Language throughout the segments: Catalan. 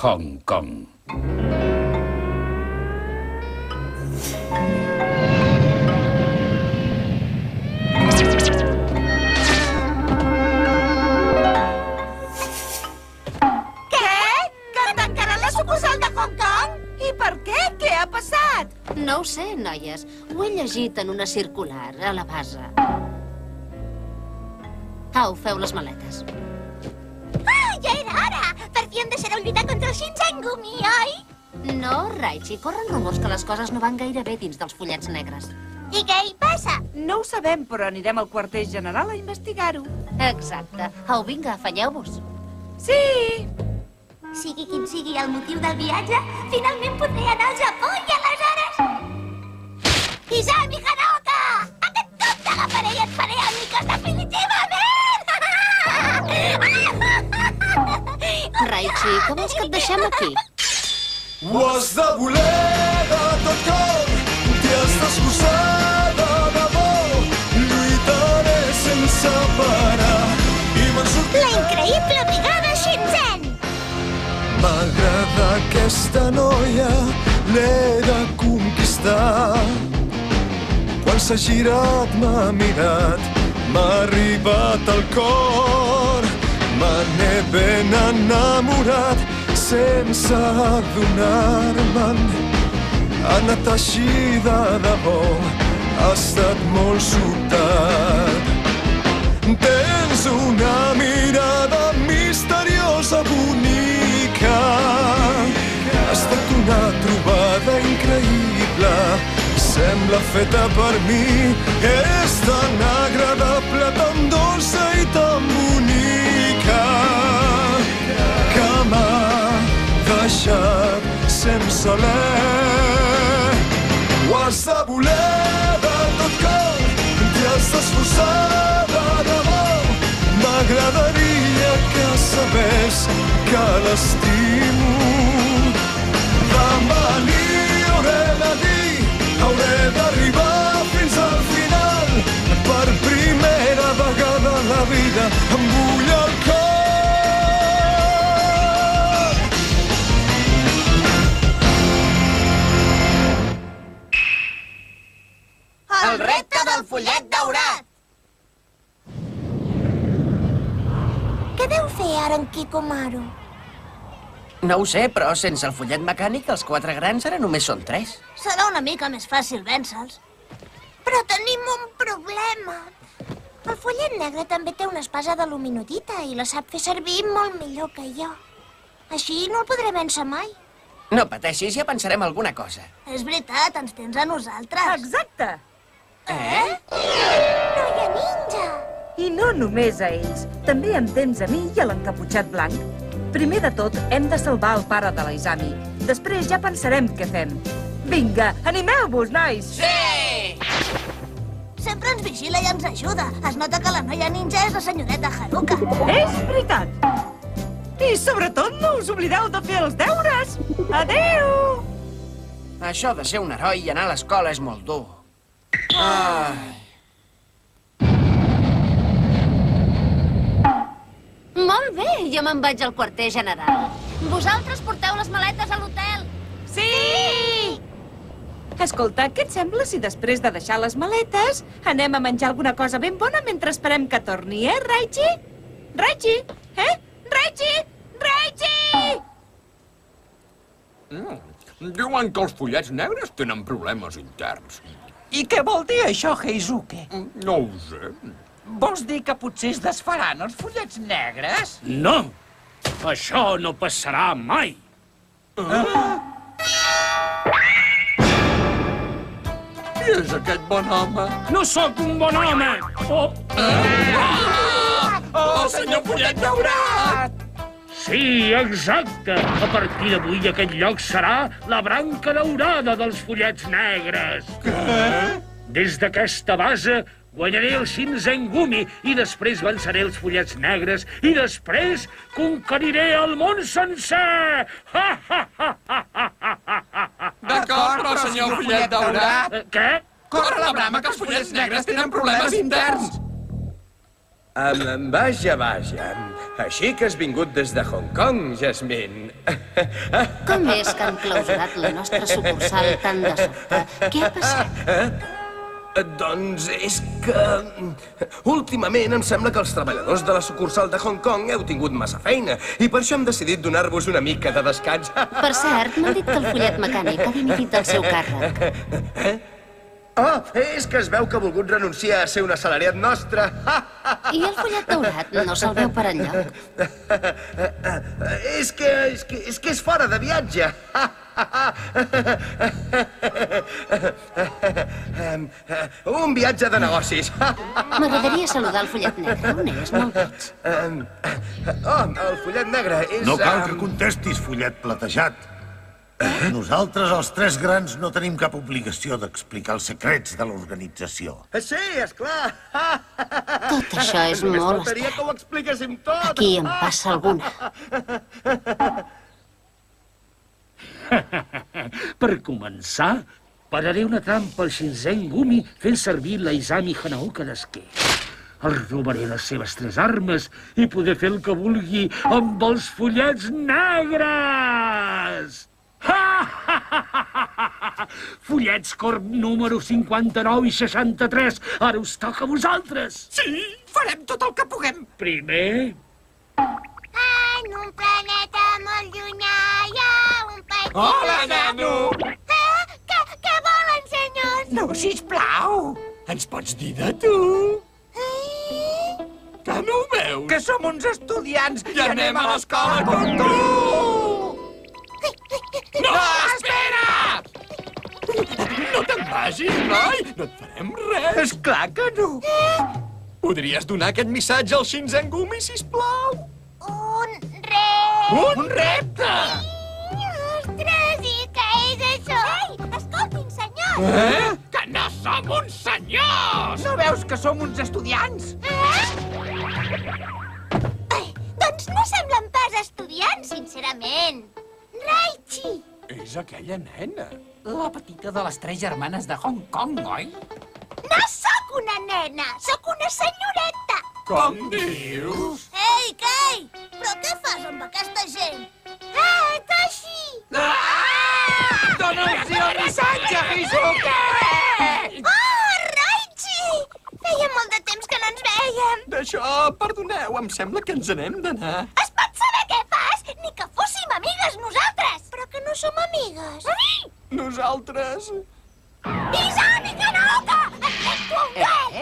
Hong Kong. No ho sé, noies. Ho he llegit en una circular, a la base. Au, feu les maletes. Ah, ja era hora! Per fi em deixareu lluitar contra el Shinsengumi, oi? No, Raichi, corren rumors que les coses no van gaire bé dins dels follets negres. I què hi passa? No ho sabem, però anirem al quarter general a investigar-ho. Exacte. Au, vinga, afanyeu-vos. Sí! Sigui quin sigui el motiu del viatge, finalment podré anar al Japó i aleshores... Izami Hanaoka! Aquest cop t'agafaré i et faré amiques definitivament! Raichi, que vols que et deixem aquí? Ho has de voler de tot cor, t'hi has d'esforçar de debò, lluitaré sense parar i me'n sortiré. La increïble brigada Shinzen! M'agrada aquesta noia, l'he de conquistar. Quan s'ha girat m'ha mirat, m'ha arribat al cor. Me n'he ben enamorat sense adonar-me'n. Ha anat així de debò, ha estat molt sobtat. Tens una mirada misteriosa, bonica. Ha estat una trobada increïble, sembla feta per mi. És tan agradable, tan dolça i tan bonica, que m'ha deixat sense alè. Ho has de voler de tot cor, t'hi has d'esforçar de debò. M'agradaria que sabés que l'estimo. Demà li hauré de dir, hauré d'arribar fins al final. Per primera vegada a la vida em bull el cor. El repte del follet daurat! Què deu fer ara en Kikomaru? No ho sé, però sense el follet mecànic els 4 grans ara només són 3. Serà una mica més fàcil vèncer-los. Però tenim un problema. El follet negre també té una espasa de luminotita i la sap fer servir molt millor que jo. Així no el podré vèncer mai. No pateixis, ja pensarem alguna cosa. És veritat, ens tens a nosaltres. Exacte! Noia ninja! I no només a ells, també em tens a mi i a l'encaputxat blanc. Primer de tot, hem de salvar el pare de la Izami. Després ja pensarem què fem. Vinga, animeu-vos, nois! Sí! Sempre ens vigila i ens ajuda. Es nota que la noia ninja és la senyoreta Haruka. És veritat! I sobretot no us oblideu de fer els deures! Adéu! Això de ser un heroi i anar a l'escola és molt dur. Ai. Molt bé, jo me'n vaig al quarter general. Vosaltres porteu les maletes a l'hotel. Sí! Escolta, què et sembla si després de deixar les maletes anem a menjar alguna cosa ben bona mentre esperem que torni, Raichi? Raichi? Raichi! Raichi! Diuen que els follets negres tenen problemes interns. I què vol dir això, Heisuke? No ho sé. Vols dir que potser es desfaran els follets negres? No! Això no passarà mai! Qui és aquest bon home? No sóc un bon home! Oh, senyor Follet Daurat! Sí, exacte! A partir d'avui aquest lloc serà la branca daurada dels follets negres! Què? Des d'aquesta base guanyaré el Shinsengumi i després venceré els follets negres i després conqueriré el món sencer! D'acord, però senyor Follet Daurat... Què? Corre la brama que els follets negres tenen problemes interns! Vaja, vaja. Així que has vingut des de Hong Kong, Jasmine. Com és que han clausurat la nostra sucursal tan de sobte? Què ha passat? Doncs és que... últimament em sembla que els treballadors de la sucursal de Hong Kong heu tingut massa feina i per això hem decidit donar-vos una mica de descans. Per cert, m'han dit que el follet mecànic ha dimitit del seu càrrec. Oh, és que es veu que ha volgut renunciar a ser un assalariat nostre. I el follet daurat no se'l veu per enlloc? És que és fora de viatge. Un viatge de negocis. M'agradaria saludar el follet negre. On és? Me'l veig. El follet negre és... No cal que contestis, follet platejat. Nosaltres, els tres grans, no tenim cap obligació d'explicar els secrets de l'organització. Sí, esclar. Tot això és molt estrany. Que ho expliquéssim tot. Aquí em passa alguna. Per començar, pararé una trampa al Shinzen Gumi fent servir la Izami Hanaoka d'esquer. El robaré les seves 3 armes i poder fer el que vulgui amb els follets negres! Follets Corp número 59 i 63. Ara us toca a vosaltres. Sí, farem tot el que puguem. Primer... En un planeta molt llunyà hi ha un petit... Hola, nano! Què volen, senyors? No, sisplau. Ens pots dir de tu? Que no ho veus? Que som uns estudiants i anem a l'escola com tu! No, espera! No te'n vagis, noi! No et farem res! Esclar que no! Podries donar aquest missatge al Shinzen Gumi, sisplau? Un repte! Un repte! Ostres, i què és això? Ei, escoltin, senyors! Que no som uns senyors! No veus que som uns estudiants? Doncs no semblen pas estudiants, sincerament. Raichi! És aquella nena. La petita de les 3 germanes de Hong Kong, oi? No sóc una nena, sóc una senyoreta. Com dius? Ei, Kei! Però què fas amb aquesta gent? Tashi! Dona'ls el missatge, Hizuka! Oh, Raichi! Feia molt de temps que no ens vèiem. D'això, perdoneu, em sembla que ens n'hem d'anar. Es pot saber què fas? Ni que fóssim amigues nosaltres. Però que no som amigues. Nosaltres... Izami Hanaoka! Et tracto un duel!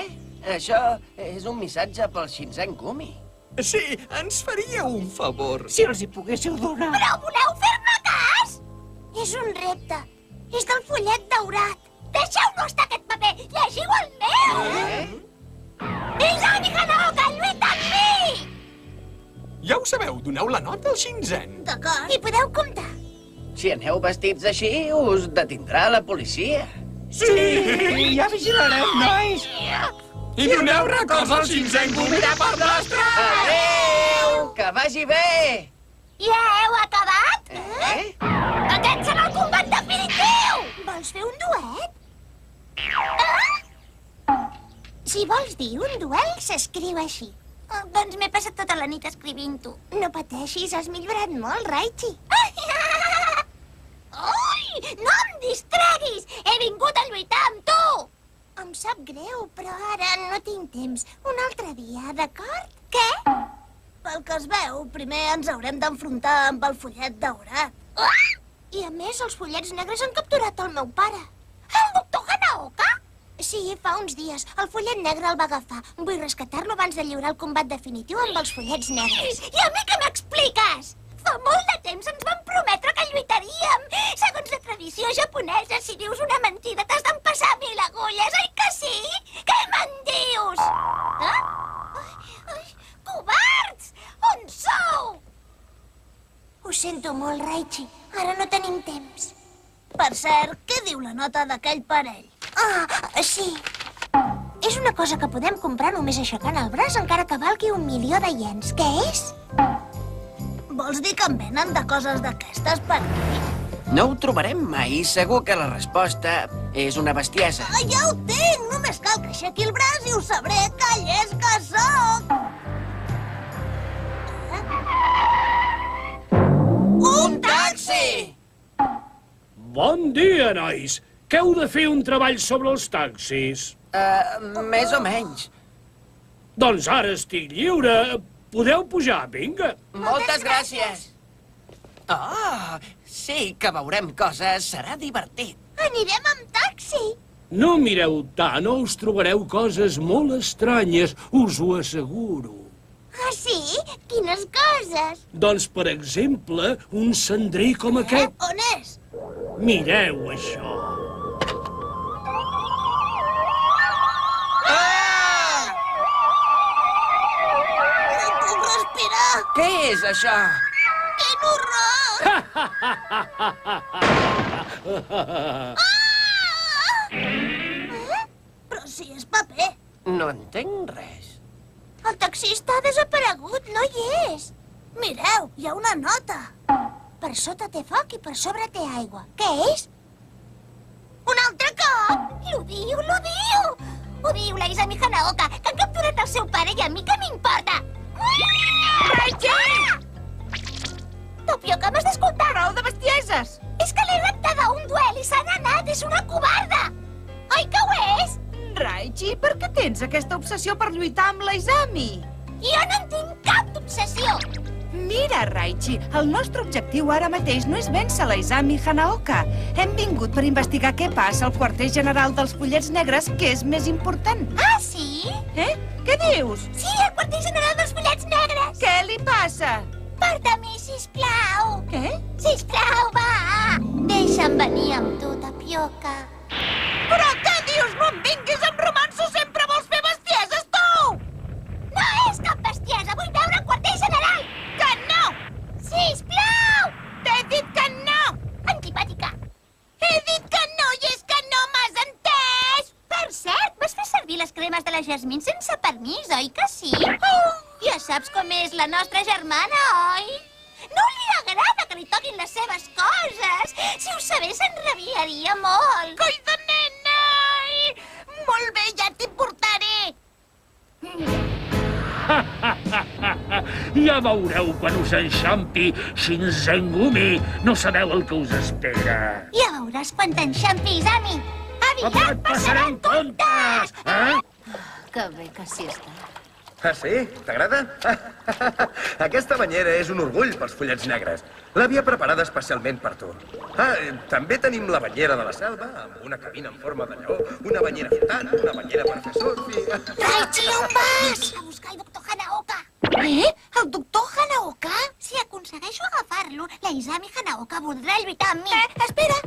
Això és un missatge pel Shinzen Gumi. Sí, ens faríeu un favor. Si els hi poguéssiu donar. Però voleu fer-me cas? És un repte. És del follet daurat. Deixeu-nos estar aquest paper. Llegiu el meu! Izami Hanaoka, lluita amb mi! Ja ho sabeu, doneu la nota al Shinzen. D'acord. I podeu comptar. Si aneu vestits així, us detindrà la policia. Sí! Ja vigilarem, nois! I doneu records al Shinzen Gumi de part nostra! Adéu! Que vagi bé! Ja heu acabat? Aquest serà el combat definitiu! Vols fer un duet? Si vols dir un duel, s'escriu així. Doncs m'he passat tota la nit escrivint-ho. No pateixis, has millorat molt, Raichi. Ui! No em distreguis! He vingut a lluitar amb tu! Em sap greu, però ara no tinc temps. Un altre dia, d'acord? Què? Pel que es veu, primer ens haurem d'enfrontar amb el follet daurat. I a més, els follets negres han capturat el meu pare. El doctor Hanaoka? Sí, fa uns dies. El follet negre el va agafar. Vull rescatar-lo abans de lliurar el combat definitiu amb els follets negres. I a mi què m'expliques? Fa molt de temps ens van prometre que lluitaríem. Segons la tradició japonesa, si dius una mentida t'has d'empassar 1000 agulles, oi que sí? Què me'n dius? Ai, covards! On sou? Ho sento molt, Raichi. Ara no tenim temps. Per cert, què diu la nota d'aquell parell? Sí. És una cosa que podem comprar només aixecant el braç encara que valgui 1.000.000 de iens. Què és? Vols dir que en venen de coses d'aquestes per aquí? No ho trobarem mai. Segur que la resposta És una bestiesa. Ja ho tinc! Només cal que aixequi el braç i ho sabré, que llest que sóc! Un taxi! Bon dia, nois. Que heu de fer un treball sobre els taxis? Més o menys. Doncs ara estic lliure. Podeu pujar, vinga. Moltes gràcies. Oh, sí que veurem coses. Serà divertit. Anirem amb taxi! No mireu tant, o us trobareu coses molt estranyes, us ho asseguro. Ah, sí? Quines coses? Doncs, per exemple, un cendrer com aquest. On és? Mireu això. No puc respirar! Què és això? Quin horror! Però si és paper. No entenc res. El taxista ha desaparegut, no hi és. Mireu, hi ha una nota. Per sota té foc i per sobre té aigua. Què és? Un altre cop! L'ho diu! Ho diu la Izami Hanaoka, que han capturat el seu pare i a mi què m'importa? Tapioca, m'has d'escoltar? Prou de bestieses! És que l'he reptada a un duel i se n'ha anat, és una covarda! Oi que ho és? Raichi, per què tens aquesta obsessió per lluitar amb la Izami? Jo no en tinc cap d'obsessió! Mira, Raichi, el nostre objectiu ara mateix no és vèncer la Izami Hanaoka. Hem vingut per investigar què passa al quarter general dels Follets Negres, que és més important. Ah, sí? Què dius? Sí, al quarter general dels Follets Negres! Què li passa? Porta-m'hi, sisplau! Què? Sisplau, va! Deixa'm venir amb tu, Tapioca. Però què dius? No em vinguis amb romanços, sempre vols fer bestieses, tu! No és cap bestiesa, vull veure el quarter general! Que no! Sisplau! T'he dit que no! Antipàtica. He dit que no i és que no m'has entès! Per cert, vas fer servir les cremes de la Jasmine sense permís, oi que sí? Ja saps com és la nostra germana, oi? No li agrada que li toquin les seves coses. Si ho sabés, s'enrabiaria molt. Coi de nena! Molt bé, ja t'hi portaré! Ja veureu quan us enxampi Shinzengumi. No sabeu el que us espera. Ja veuràs quan t'enxampi, Izami. Aviat passaran comptes! Que bé que sí està. Ah, sí? T'agrada? Aquesta banyera és un orgull pels Follets Negres. L'havia preparada especialment per tu. Ah, també tenim la banyera de la selva, amb una cabina en forma de lleó, una banyera flotant, una banyera per fer surf i... Raichi, on vas? A buscar el doctor Hanaoka. El doctor Hanaoka? Si aconsegueixo agafar-lo, la Izami Hanaoka voldrà lluitar amb mi. Espera!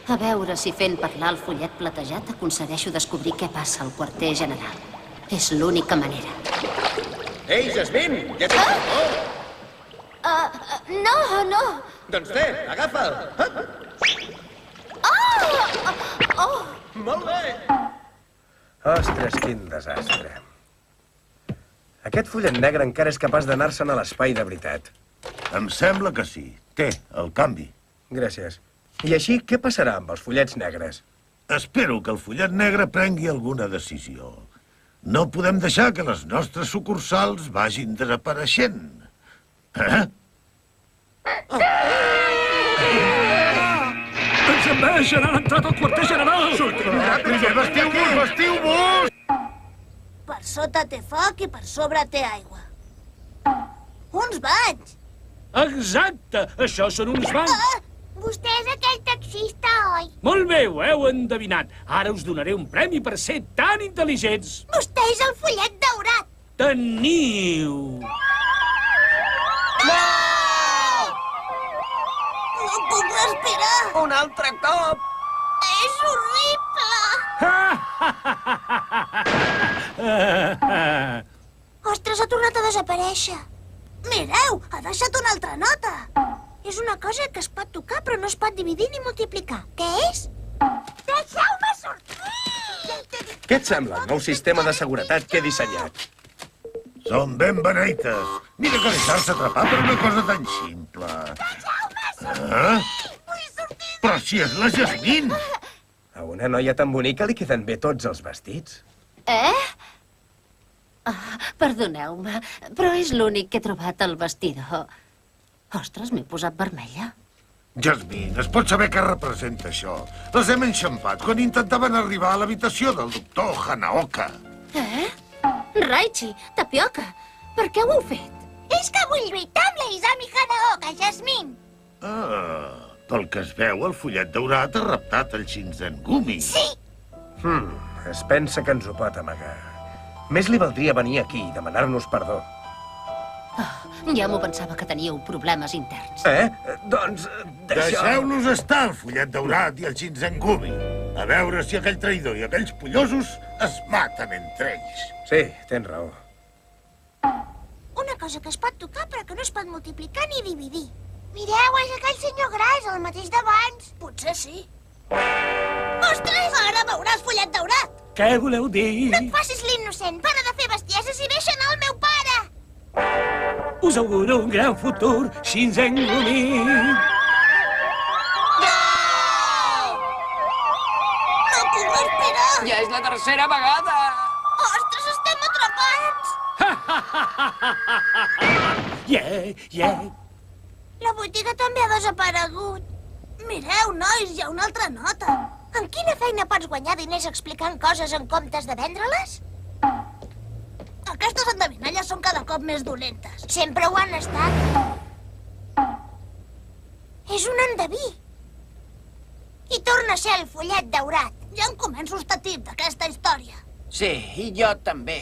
A veure si fent parlar el follet platejat aconsegueixo descobrir què passa al quarter general. És l'única manera. Ei, Jasmine, ja tens el por? No. Doncs té, agafa'l. Molt bé. Ostres, quin desastre. Aquest follet negre encara és capaç d'anar-se'n a l'espai de veritat. Em sembla que sí. Té, el canvi. Gràcies. I així, què passarà amb els Follets Negres? Espero que el follet negre prengui alguna decisió. No podem deixar que les nostres sucursals vagin desapareixent. Ens enveixen, han entrat al quarter general! Vestiu-vos, vestiu-vos! Per sota té foc i per sobre té aigua. Uns banys! Exacte! Això són uns bancs! Vostè és aquell taxista, oi? Molt bé, ho heu endevinat. Ara us donaré un premi per ser tan intel·ligents. Vostè és el follet daurat. Teniu... No puc respirar! Un altre cop! És horrible! Ostres, ha tornat a desaparèixer. Mireu, ha deixat una altra nota. És una cosa que es pot tocar però no es pot dividir ni multiplicar. Què és? Deixeu-me sortir! Què et sembla el nou sistema de seguretat que he dissenyat? Són ben beneites. Mira que deixar-se atrapar per una cosa tan simple. Deixeu-me sortir! Ah? Vull sortir Però si és la Jasmine! A una noia tan bonica li queden bé tots els vestits. Perdoneu-me, però és l'únic que he trobat al vestidor. Ostres, m'he posat vermella. Jasmine, es pot saber què representa això? Les hem enxampat quan intentaven arribar a l'habitació del doctor Hanaoka. Raichi, tapioca, per què ho heu fet? És que vull lluitar amb la Izami Hanaoka, Jasmine. Pel que es veu, el fullet daurat ha raptat el Shinzengumi. Sí. Es pensa que ens ho pot amagar. Més li valdria venir aquí i demanar-nos perdó. Ja m'ho pensava que teníeu problemes interns. Doncs... Deixeu-los estar, el fullet daurat i el Shinzengumi. A veure si aquell traïdor i aquells pollosos es maten entre ells. Sí, tens raó. Una cosa que es pot tocar però que no es pot multiplicar ni dividir. Mireu, és aquell senyor gras, el mateix d'abans. Potser sí. Ostres! Ara veuràs, fullet daurat! Què voleu dir? No et facis l'innocent, para de fer bestieses i deixa anar el meu pare! Us auguro un gran futur, Shinzengumi. No puc respirar! Ja és la tercera vegada. Ostres, estem atrapats! Yeah. La botiga també ha desaparegut. Mireu, nois, hi ha una altra nota. Amb quina feina pots guanyar diners explicant coses en comptes de vendre-les? Aquestes endevinalles són cada cop més dolentes. Sempre ho han estat. És un endeví. I torna a ser el fullet daurat. Ja em començo a estar tip d'aquesta història. Sí, i jo també.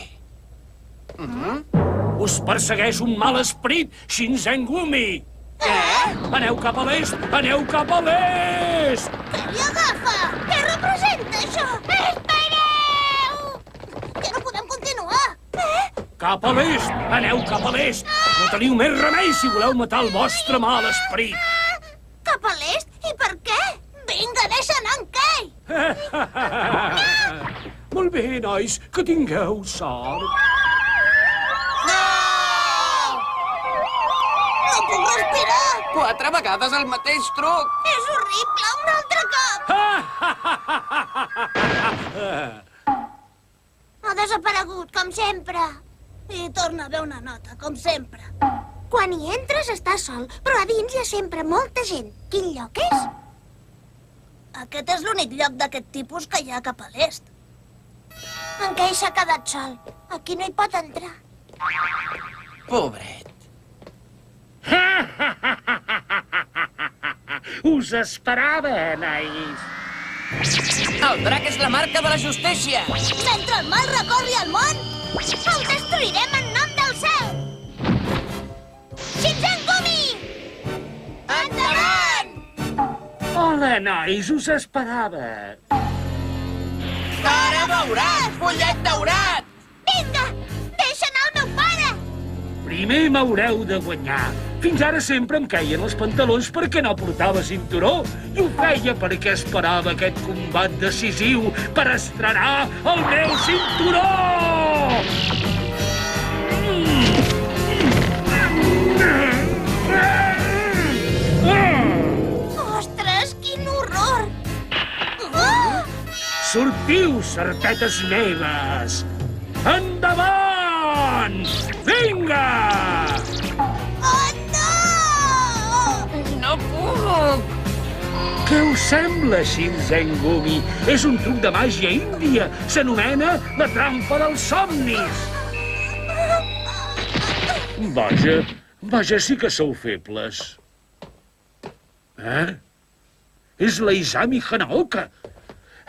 Us persegueix un mal esperit, Shinzengumi. Aneu cap a l'est! Aneu cap a l'est! Què li agafa? Què representa això? Espereu! Que no podem continuar. Cap a l'est! Aneu cap a l'est! No teniu més remei si voleu matar el vostre mal esperit! Cap a l'est? I per què? Vinga, deixa anar en Kei! Molt bé, nois, que tingueu sort. No puc respirar! 4 vegades el mateix truc! És horrible, un altre cop! Ha desaparegut, com sempre. I torna a haver una nota, com sempre. Quan hi entres estàs sol, però a dins hi ha sempre molta gent. Quin lloc és? Aquest és l'únic lloc d'aquest tipus que hi ha cap a l'est. En Kei s'ha quedat sol. Aquí no hi pot entrar. Pobret. Us esperava, nois. El drac és la marca de la justícia. Mentre el mal recorri el món, El destruirem en nom del cel! Shinzengumi! endavant! Hola, nois, us esperava. Ara veuràs, fullet daurat! Vinga! Deixa anar el meu pare! Primer m'haureu de guanyar. Fins ara sempre em queien els pantalons perquè no portava cinturó i ho feia perquè esperava aquest combat decisiu per estrenar el meu cinturó! Ostres, quin horror! Sortiu, sartetes meves! Endavant! Vinga! No puc! Què us sembla, Shinzengumi? És un truc de màgia índia. S'anomena la trampa dels somnis. Vaja, sí que sou febles. És la Izami Hanaoka.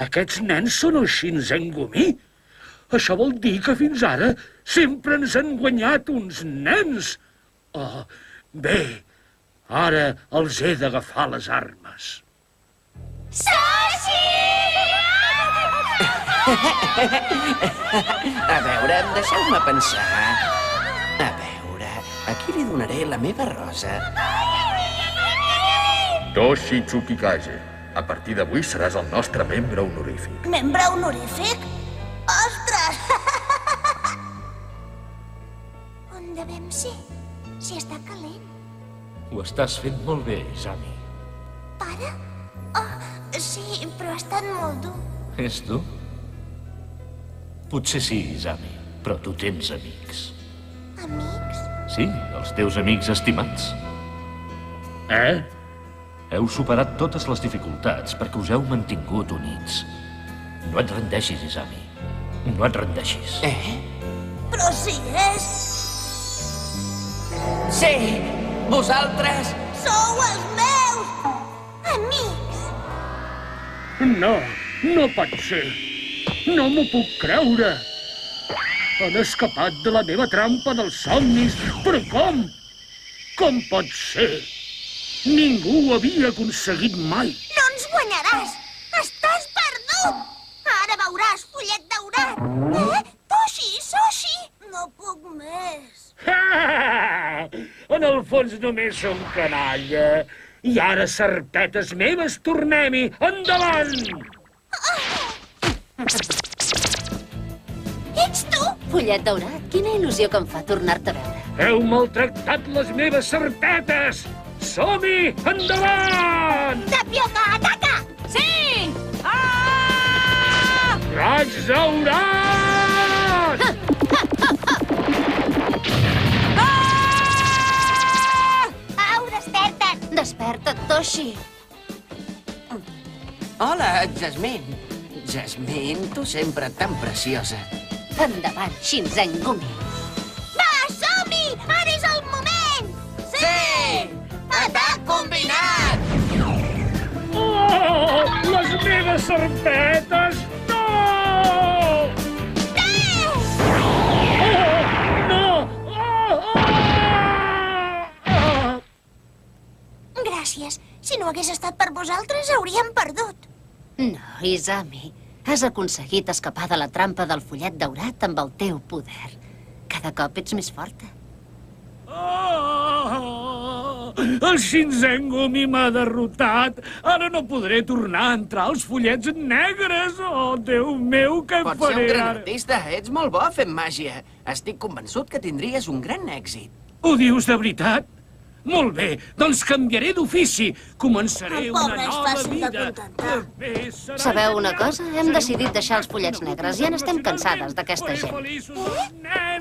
Aquests nens són el Shinzengumi? Això vol dir que fins ara sempre ens han guanyat uns nens. Oh, bé, ara els he d'agafar les armes. Sashi! A veure, deixeu-me pensar. A veure, a qui li donaré la meva rosa? Toshi Tsukikage. A partir d'avui seràs el nostre membre honorífic. Membre honorífic? Ostres! On devem ser? Si està calent. Ho estàs fent molt bé, Izami. Pare, Sí, però ha estat molt dur. És dur? Potser sí, Izami, però tu tens amics. Amics? Sí, els teus amics estimats. Eh? Heu superat totes les dificultats perquè us heu mantingut units. No et rendeixis, Izami. No et rendeixis. Però si és... Sí! Vosaltres... Sou els meus amics! No, no pot ser. No m'ho puc creure. Han escapat de la meva trampa dels somnis. Però com? Com pot ser? Ningú ho havia aconseguit mai. No ens guanyaràs! Estàs perdut! Ara veuràs, fullet daurat! Soshi! No puc més! En el fons només som canalla. I ara, serpetes meves, tornem-hi! Endavant! Ets tu? Fullet daurat, quina il·lusió que em fa tornar-te a veure. Heu maltractat les meves serpetes! Som-hi! Endavant! Tapioca, ataca! Sí! Raig daurat! Au, desperta't! Desperta't, Toshi. Hola, Jasmine. Jasmine, tu sempre tan preciosa. Endavant, Shinzen-gumi. Va, som-hi! Ara és el moment! Sí! Atac combinat! Oh, les meves serpetes! No! Gràcies. Si no hagués estat per vosaltres, hauríem perdut. No, Izami. Has aconseguit escapar de la trampa del fullet daurat amb el teu poder. Cada cop ets més forta. El Shinzen-gumi m'ha derrotat. Ara no podré tornar a entrar als fullets negres. Oh, Déu meu, què Pots ser un faré gran ara? artista. Ets molt bo fent màgia. Estic convençut que tindries un gran èxit. Ho dius de veritat? Molt bé, doncs canviaré d'ofici. Començaré El una pobre és nova fàcil de vida. contentar. Bé, serà Sabeu una cosa? Hem decidit deixar els fullets negres. Ja n'estem cansades d'aquesta gent.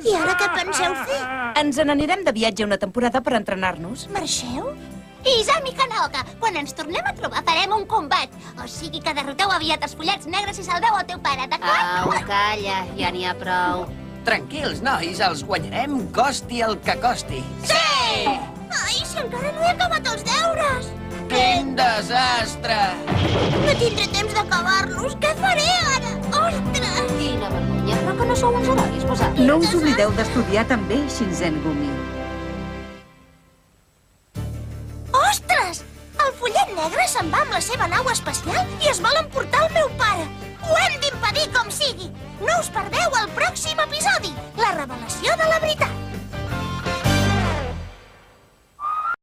I ara què penseu fer? Ens n'anirem de viatge una temporada per entrenar-nos. Marxeu? Izami Kanaoka, quan ens tornem a trobar farem un combat. O sigui que derroteu aviat els fullets negres i salveu el teu pare, d'acord? Au, calla, ja n'hi ha prou. Tranquils, nois, els guanyarem costi el que costi. Sí! Ai, si encara no he acabat els deures! Quin desastre! No tindré temps d'acabar-los. Què faré ara? Ostres! Quina vergonya, però que no sou uns herois, vosaltres. No us oblideu d'estudiar també, Shinzen-gumi. Ostres! El fullet negre se'n va amb la seva nau espacial i es vol emportar el meu pare. Ho hem d'impedir com sigui. No us perdeu el pròxim episodi, la revelació